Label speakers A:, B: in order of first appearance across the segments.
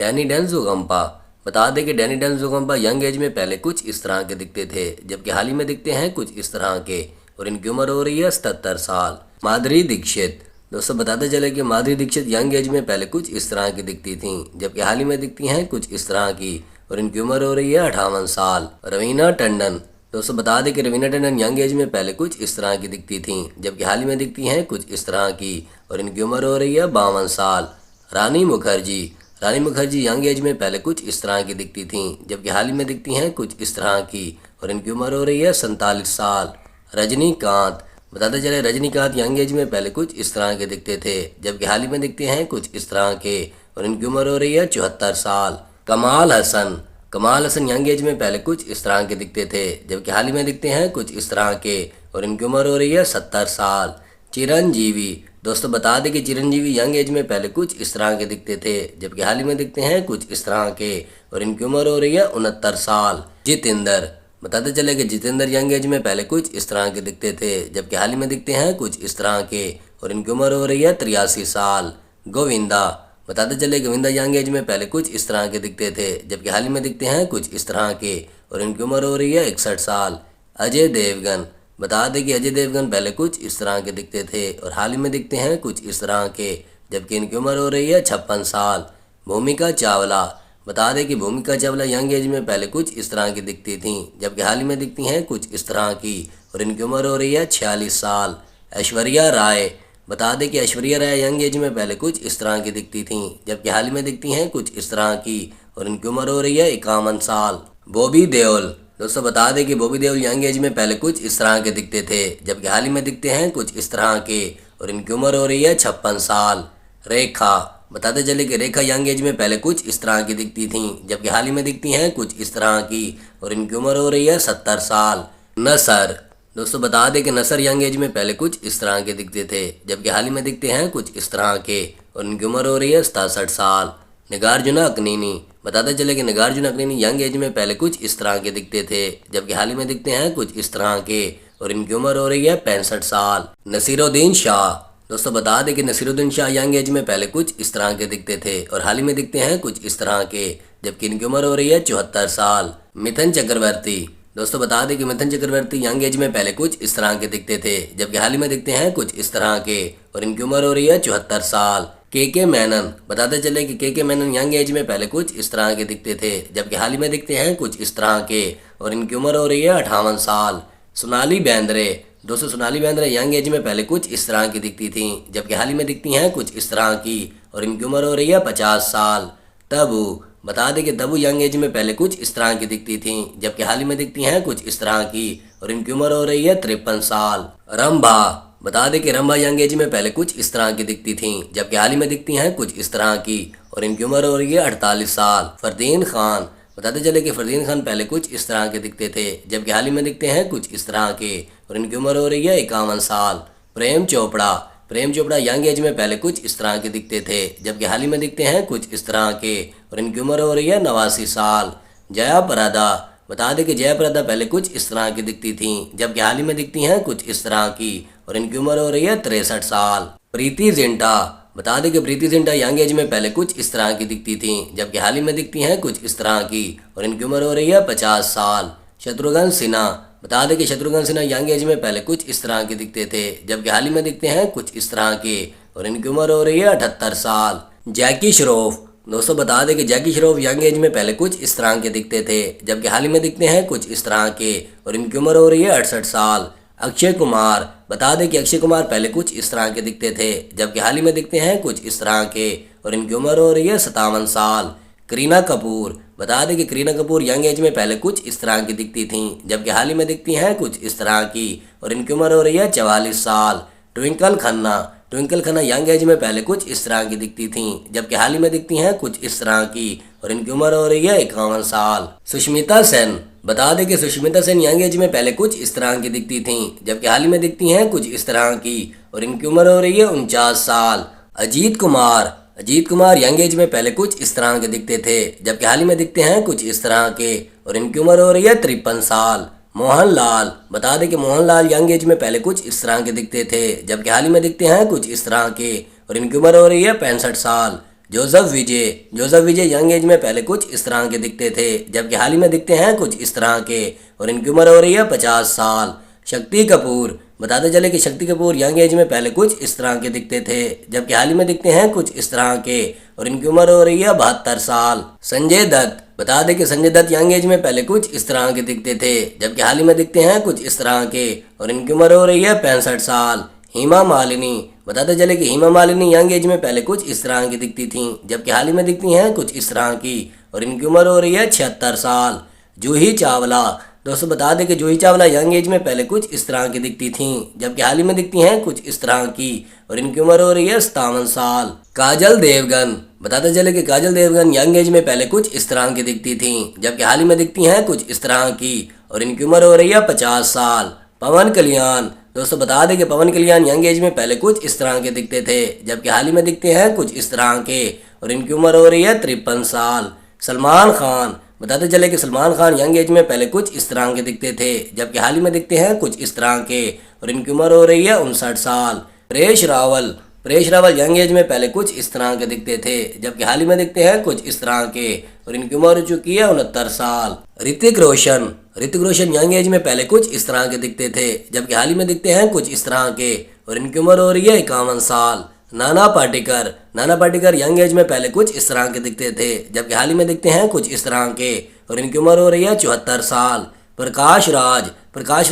A: Danny डेंजोगंपा। बता दें कि डैनी डेंजोगंपा यंग एज में पहले कुछ इस तरह के दिखते थे, जबकि हाल ही में दिखते हैं कुछ इस तरह के, और इनकी उम्र हो रही है 77 साल। माधुरी दीक्षित। दोस्तों बताते चले कि माधुरी दीक्षित यंग एज में पहले कुछ इस तरह की दिखती थी, जबकि हाल ही में दिखती हैं कुछ इस तरह की, और इनकी उम्र हो रही है 58 साल। रवीना टंडन। दोस्तों बता दें कि रवीना टंडन यंग एज में पहले कुछ इस तरह की दिखती थी, जबकि हाल ही में दिखती हैं कुछ इस तरह की, और इनकी उम्र हो रही है 52 साल। रानी मुखर्जी। रानी मुखर्जी यंग एज में पहले कुछ इस तरह की दिखती थीं, जबकि हाल ही में दिखती हैं कुछ इस तरह की, और इनकी उम्र हो रही है 47 साल। रजनीकांत। बताते चले रजनीकांत यंग एज में पहले कुछ इस तरह के दिखते थे, जबकि हाल ही में दिखते हैं कुछ इस तरह के, और इनकी उम्र हो रही है 74 साल। कमाल हसन। कमाल हसन यंग एज में पहले कुछ इस तरह के दिखते थे, जबकि हाल ही में दिखते हैं कुछ इस तरह के, और इनकी उम्र हो रही है 70 साल। चिरंजीवी। दोस्तों बता दें कि चिरंजीवी यंग एज में पहले कुछ इस तरह के दिखते थे, जबकि हाल ही में दिखते हैं कुछ इस तरह के, और इनकी उम्र हो रही है 69 साल। जितेंद्र। बताते चले कि जितेंद्र यंग एज में पहले कुछ इस तरह के दिखते थे, जबकि हाल ही में दिखते हैं कुछ इस तरह के, और इनकी उम्र हो रही है 83 साल। गोविंदा। बताते चले गोविंदा यंग एज में पहले कुछ इस तरह के दिखते थे, जबकि हाल ही में दिखते हैं कुछ इस तरह के, और इनकी उम्र हो रही है 61 साल। अजय देवगन। बता दें कि अजय देवगन पहले कुछ इस तरह के दिखते थे, और हाल ही में दिखते हैं कुछ इस तरह के, जबकि इनकी उम्र हो रही है 56 साल। भूमिका चावला। बता दें कि भूमिका चावला यंग एज में पहले कुछ इस तरह की दिखती थीं, जबकि हाल ही में दिखती हैं कुछ इस तरह की, और इनकी उम्र हो रही है 46 साल। ऐश्वर्या राय। बता दें कि ऐश्वर्या राय यंग एज में पहले कुछ इस तरह की दिखती थीं, जबकि हाल ही में दिखती हैं कुछ इस तरह की, और इनकी उम्र हो रही है 51 साल। बॉबी देओल। दोस्तों बता दें कि बॉबी देओल यंग एज में पहले कुछ इस तरह के दिखते थे, जबकि हाल ही में दिखते हैं कुछ इस तरह के, और इनकी उम्र हो रही है 56 साल। रेखा। बताते चले कि रेखा यंग एज में पहले कुछ इस तरह की दिखती थीं, जबकि हाल ही में दिखती हैं कुछ इस तरह की, और इनकी उम्र हो रही है 70 साल। नसर। दोस्तों बता दें कि नसर यंग एज में पहले कुछ इस तरह के दिखते थे, जबकि हाल ही में दिखते हैं कुछ इस तरह के, और इनकी उम्र हो रही है 67 साल। नागार्जुन अक्किनेनी। बताते चले कि नागार्जुन अक्किनेनी यंग एज में पहले कुछ इस तरह के दिखते थे, जबकि हाल ही में दिखते हैं कुछ इस तरह के, और इनकी उम्र हो रही है 65 साल। नसीरुद्दीन शाह। दोस्तों बता दें कि नसीरुद्दीन शाह यंग एज में पहले कुछ इस तरह के दिखते थे, और हाल ही में दिखते हैं कुछ इस तरह के, जबकि इनकी उम्र हो रही है 74 साल। मिथुन चक्रवर्ती। दोस्तों बता दें कि मिथुन चक्रवर्ती यंग एज में पहले कुछ इस तरह के दिखते थे, जबकि हाल ही में दिखते हैं कुछ इस तरह के, और इनकी उम्र हो रही है 74 साल। के मेनन। बताते चले कि के मेनन यंग एज में पहले कुछ इस तरह के दिखते थे, जबकि हाल ही में दिखते हैं कुछ इस तरह के, और इनकी उम्र हो रही है 58 साल। सोनाली बेंद्रे। दोस्तों सोनाली बेंद्रे यंग एज में पहले कुछ इस तरह की दिखती थी, जबकि हाल ही में दिखती हैं कुछ इस तरह की, और इनकी उम्र हो रही है 50 साल। तबू। बता दें कि तबू यंग एज में पहले कुछ इस तरह की दिखती थी, जबकि हाल ही में दिखती हैं कुछ इस तरह की, और इनकी उम्र हो रही है 53 साल। रंभा। बता दें कि रंभा यंग एज में पहले कुछ इस तरह की दिखती थीं, जबकि हाल ही में दिखती हैं कुछ इस तरह की, और इनकी उम्र हो रही है 48 साल। फरदीन खान। बताते चले कि फरदीन खान पहले कुछ इस तरह के दिखते थे, जबकि हाल ही में दिखते हैं कुछ इस तरह के, और इनकी उम्र हो रही है 51 साल। प्रेम चोपड़ा। प्रेम चोपड़ा यंग एज में पहले कुछ इस तरह के दिखते थे, जबकि हाल ही में दिखते हैं कुछ इस तरह के, और इनकी उम्र हो रही है 89 साल। जया प्रदा। बता दें कि जया प्रदा पहले कुछ इस तरह की दिखती थीं, जबकि हाल ही में दिखती हैं कुछ इस तरह की, और इनकी उम्र हो रही है 63 साल। प्रीति जिंटा। बता दें कि प्रीति जिंटा यंग एज में पहले कुछ इस तरह की दिखती थीं, जबकि हाल ही में दिखती हैं कुछ इस तरह की, और इनकी उम्र हो रही है 50 साल। शत्रुघ्न सिन्हा। बता दें कि शत्रुघ्न सिन्हा यंग एज में पहले कुछ इस तरह के दिखते थे, जबकि हाल ही में दिखते हैं कुछ इस तरह के, और इनकी उम्र हो रही है 78 साल। जैकी श्रॉफ। दोस्तों बता दें कि जैकी श्रॉफ यंग एज में पहले कुछ इस तरह के दिखते थे, जबकि हाल ही में दिखते हैं कुछ इस तरह के, और इनकी उम्र हो रही है 68 साल। अक्षय कुमार। बता दें कि अक्षय कुमार पहले कुछ इस तरह के दिखते थे, जबकि हाल ही में दिखते हैं कुछ इस तरह के, और इनकी उम्र हो रही है 57 साल। करीना कपूर। बता दें कि करीना कपूर यंग एज में पहले कुछ इस तरह की दिखती थीं, जबकि हाल ही में दिखती हैं कुछ इस तरह की, और इनकी उम्र हो रही है 44 साल। ट्विंकल खन्ना। ट्विंकल खन्ना यंग एज में पहले कुछ इस तरह की दिखती थीं, जबकि हाल ही में दिखती हैं कुछ इस तरह की, और इनकी उम्र हो रही है 51 साल। सुष्मिता सेन। बता दें कि सुष्मिता सेन यंग एज में पहले कुछ इस तरह की दिखती थीं, जबकि हाल ही में दिखती हैं कुछ इस तरह की, और इनकी उम्र हो रही है 49 साल। अजीत कुमार। अजीत कुमार यंग एज में पहले कुछ इस तरह के दिखते थे, जबकि हाल ही में दिखते हैं कुछ इस तरह के, और इनकी उम्र हो रही है 53 साल। मोहनलाल। बता दें कि मोहनलाल यंग एज में पहले कुछ इस तरह के दिखते थे, जबकि हाल ही में दिखते हैं कुछ इस तरह के, और इनकी उम्र हो रही है 65 साल। जोसेफ विजय यंग एज में पहले कुछ इस तरह के दिखते थे, जबकि हाल ही में दिखते हैं कुछ इस तरह के और इनकी उम्र हो रही है 50 साल। शक्ति कपूर, बताते चले कि शक्ति कपूर यंग एज में पहले कुछ इस तरह के दिखते थे, जबकि हाल ही में दिखते हैं कुछ इस तरह के और इनकी उम्र हो रही है 72 साल। संजय दत्त, बता दें कि संजय दत्त यंग एज में पहले कुछ इस तरह के दिखते थे, जबकि हाल ही में दिखते हैं कुछ इस तरह के और इनकी उम्र हो रही है 65 साल। हेमा मालिनी, बताते चले कि हेमा मालिनी यंग एज में पहले कुछ इस तरह की दिखती थीं, जबकि हाल ही में दिखती हैं कुछ इस तरह की और इनकी उम्र हो रही है 76 साल। जूही चावला, दोस्तों बता दें कि जूही चावला यंग एज में पहले कुछ इस तरह की दिखती थीं, जबकि हाल ही में दिखती हैं कुछ इस तरह की और इनकी उम्र हो रही है 57 साल। काजल देवगन, बताते चले कि काजल देवगन यंग एज में पहले कुछ इस तरह की दिखती थीं, जबकि हाल ही में दिखती हैं कुछ इस तरह की और इनकी उम्र हो रही है 50 साल। पवन कल्याण, दोस्तों बता दें कि पवन कल्याण यंग एज में पहले कुछ इस तरह के दिखते थे, जबकि हाल ही में दिखते हैं कुछ इस तरह के और इनकी उम्र हो रही है 53 साल। सलमान खान, बताते चले कि सलमान खान यंग एज में पहले कुछ इस तरह के दिखते थे, जबकि हाल ही में दिखते हैं कुछ इस तरह के और इनकी उम्र हो रही है 59 साल। परेश रावल यंग एज में पहले कुछ इस तरह के दिखते थे, जबकि हाल ही में दिखते हैं कुछ इस तरह के और इनकी उम्र हो चुकी है 69 साल। ऋतिक रोशन यंग एज में पहले कुछ इस तरह के दिखते थे, जबकि हाल ही में दिखते हैं कुछ इस तरह के और इनकी उम्र हो रही है 51 साल। नाना पाटेकर यंग एज में पहले कुछ इस तरह के दिखते थे, जबकि हाल ही में दिखते हैं कुछ इस तरह के और इनकी उम्र हो रही है 74 साल। प्रकाश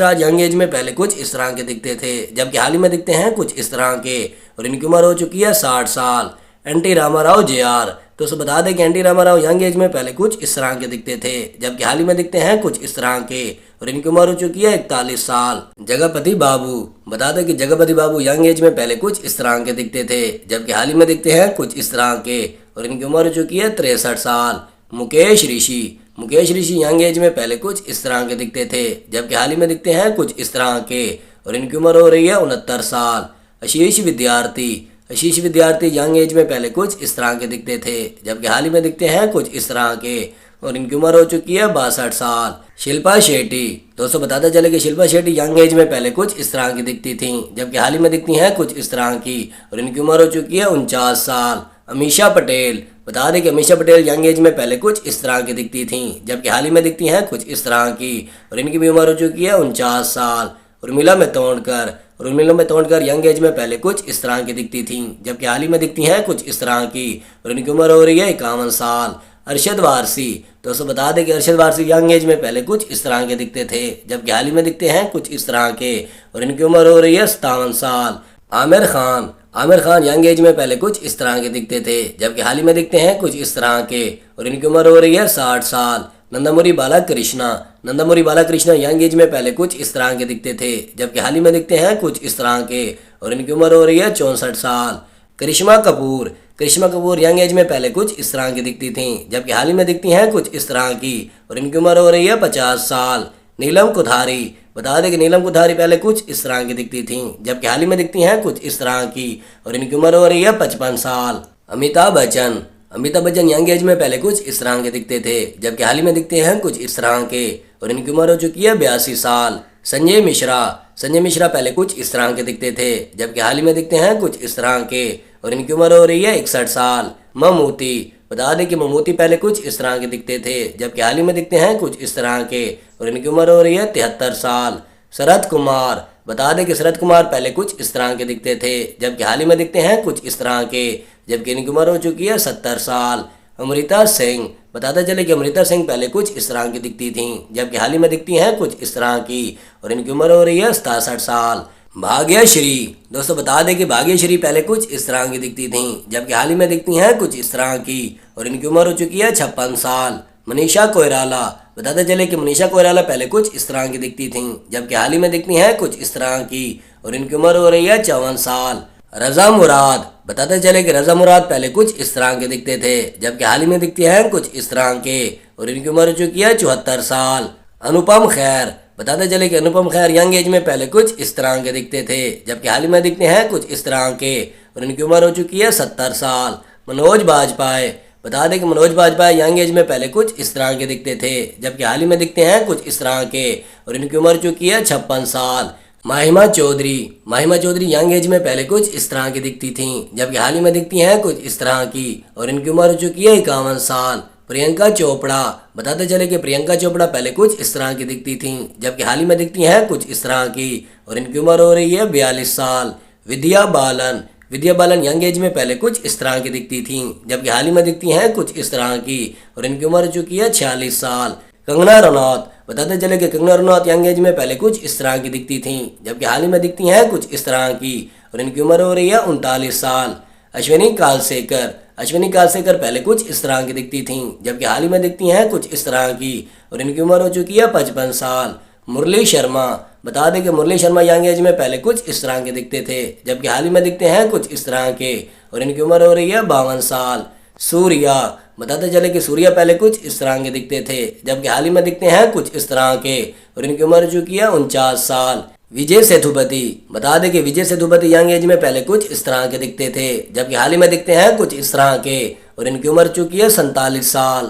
A: राज यंग एज में पहले कुछ इस तरह के दिखते थे, जबकि हाल ही में दिखते हैं कुछ इस तरह के और इनकी उम्र हो चुकी है 60 साल। एनटी रामाराव JR, तो उसे बता दें कि एनटी रामाराव यंग एज में पहले कुछ इस तरह के दिखते थे, जबकि हाल ही में दिखते हैं कुछ इस तरह के और इनकी उम्र हो चुकी है 41 साल। जगपति बाबू, बता दें कि जगपति बाबू यंग एज में पहले कुछ इस तरह के दिखते थे, जबकि हाल ही में दिखते हैं कुछ इस तरह के और इनकी उम्र हो चुकी है 63 साल। मुकेश ऋषि यंग एज में पहले कुछ इस तरह के दिखते थे, जबकि हाल ही में दिखते हैं कुछ इस तरह के और इनकी उम्र हो रही है 69 साल। आशीष विद्यार्थी यंग एज में पहले कुछ इस तरह के दिखते थे, जबकि हाल ही में दिखते हैं कुछ इस तरह के और इनकी उम्र हो चुकी है 62 साल। शिल्पा शेट्टी, दोस्तों बताते चले कि शिल्पा शेट्टी यंग एज में पहले कुछ इस तरह की दिखती थीं, जबकि हाल ही में दिखती हैं कुछ इस तरह की और इनकी उम्र हो चुकी है 49 साल। अमीषा पटेल, बता दें कि अमीषा पटेल यंग एज में पहले कुछ इस तरह की दिखती थीं, जबकि हाल ही में दिखती हैं कुछ इस तरह की और इनकी भी उम्र हो चुकी है 49 साल। उर्मिला मैतोंडकर यंग एज में पहले कुछ इस तरह की दिखती थीं, जबकि हाल ही में दिखती हैं कुछ इस तरह की और इनकी उम्र हो रही है 51 साल। अरशद वारसी, दोस्तों बता दें कि अरशद वारसी यंग एज में पहले कुछ इस तरह के दिखते थे, जबकि हाल ही में दिखते हैं कुछ इस तरह के और इनकी उम्र हो रही है 57 साल। आमिर खान यंग एज में पहले कुछ इस तरह के दिखते थे, जबकि हाल ही में दिखते हैं कुछ इस तरह के और इनकी उम्र हो रही है 60 साल। नंदमुरी बालाकृष्णा यंग एज में पहले कुछ इस तरह के दिखते थे, जबकि हाल ही में दिखते हैं कुछ इस तरह के और इनकी उम्र हो रही है 64 साल। करिश्मा कपूर यंग एज में पहले कुछ इस तरह की दिखती थीं, जबकि हाल ही में दिखती हैं कुछ इस तरह की और इनकी उम्र हो रही है 50 साल। नीलम कुथारी, बता दें कि नीलम कुथारी पहले कुछ इस तरह की दिखती थीं, जबकि हाल ही में दिखती हैं कुछ इस तरह की और इनकी उम्र हो रही है 55 साल। अमिताभ बच्चन यंग एज में पहले कुछ इस तरह के दिखते थे, जबकि हाल ही में दिखते हैं कुछ इस तरह के और इनकी उम्र हो चुकी है 82 साल। संजय मिश्रा पहले कुछ इस तरह के दिखते थे, जबकि हाल ही में दिखते हैं कुछ इस तरह के और इनकी उम्र हो रही है 61 साल। ममूटी, बता दें कि ममूटी पहले कुछ इस तरह के दिखते थे, जबकि हाल ही में दिखते हैं कुछ इस तरह के और इनकी उम्र हो रही है 73 साल। शरद कुमार, बता दें कि शरद कुमार पहले कुछ इस तरह के दिखते थे, जबकि हाल ही में दिखते हैं कुछ इस तरह के, जबकि इनकी उम्र हो चुकी है 70 साल। अमृता सिंह, बताते चले कि अमृता सिंह पहले कुछ इस तरह की दिखती थीं, जबकि हाल ही में दिखती हैं कुछ इस तरह की और इनकी उम्र हो रही है 67 साल। भाग्यश्री, दोस्तों बता दें कि भाग्यश्री पहले कुछ इस तरह की दिखती थीं, जबकि हाल ही में दिखती हैं कुछ इस तरह की और इनकी उम्र हो चुकी है 56 साल। मनीषा कोइराला, बताते चले कि मनीषा कोइराला पहले कुछ इस तरह की दिखती थीं, जबकि हाल ही में दिखती हैं कुछ इस तरह की और इनकी उम्र हो रही है 54 साल। रज़ा मुराद, बताते चले कि रज़ा मुराद पहले कुछ इस तरह के दिखते थे, जबकि हाल ही में दिखती हैं कुछ इस तरह के और इनकी उम्र हो चुकी है 74 साल। अनुपम खैर, बताते चले कि अनुपम खैर यंग एज में पहले कुछ इस तरह के दिखते थे, जबकि हाल ही में दिखते हैं कुछ इस तरह के और इनकी उम्र हो चुकी है 70 साल। मनोज बाजपेयी, बता दें कि मनोज बाजपेयी यंग एज में पहले कुछ इस तरह के दिखते थे, जबकि हाल ही में दिखते हैं कुछ इस तरह के और इनकी उम्र चुकी है 56 साल। माहिमा चौधरी यंग एज में पहले कुछ इस तरह की दिखती थीं, जबकि हाल ही में दिखती हैं कुछ इस तरह की और इनकी उम्र हो चुकी है 51 साल। प्रियंका चोपड़ा, बताते चले कि प्रियंका चोपड़ा पहले कुछ इस तरह की दिखती थीं, जबकि हाल ही में दिखती हैं कुछ इस तरह की और इनकी उम्र हो रही है 42 साल। विद्या बालन यंग एज में पहले कुछ इस तरह की दिखती थीं, जबकि हाल ही में दिखती हैं कुछ इस तरह की और इनकी उम्र हो चुकी है 46 साल। कंगना रनौत, बताते चले कि कंगना रनौत यंग एज में पहले कुछ इस तरह की दिखती थीं, जबकि हाल ही में दिखती हैं कुछ इस तरह की और इनकी उम्र हो रही है 39 साल। अश्विनी कालसेकर पहले कुछ इस तरह की दिखती थीं, जबकि हाल ही में दिखती हैं कुछ इस तरह की और इनकी उम्र हो चुकी है 55 साल। मुरली शर्मा, बता दें कि मुरली शर्मा यंग एज में पहले कुछ इस तरह के दिखते थे, जबकि हाल ही में दिखते हैं कुछ इस तरह के और इनकी उम्र हो रही है 52 साल। सूर्या, बताते चले कि सूर्या पहले कुछ इस तरह के दिखते थे, जबकि हाल ही में दिखते हैं कुछ इस तरह के और इनकी उम्र हो चुकी है 49 साल। विजय सेतुपति, बता दें कि विजय सेतुपति यंग एज में पहले कुछ इस तरह के दिखते थे, जबकि हाल ही में दिखते हैं कुछ इस तरह के और इनकी उम्र चुकी है 47 साल।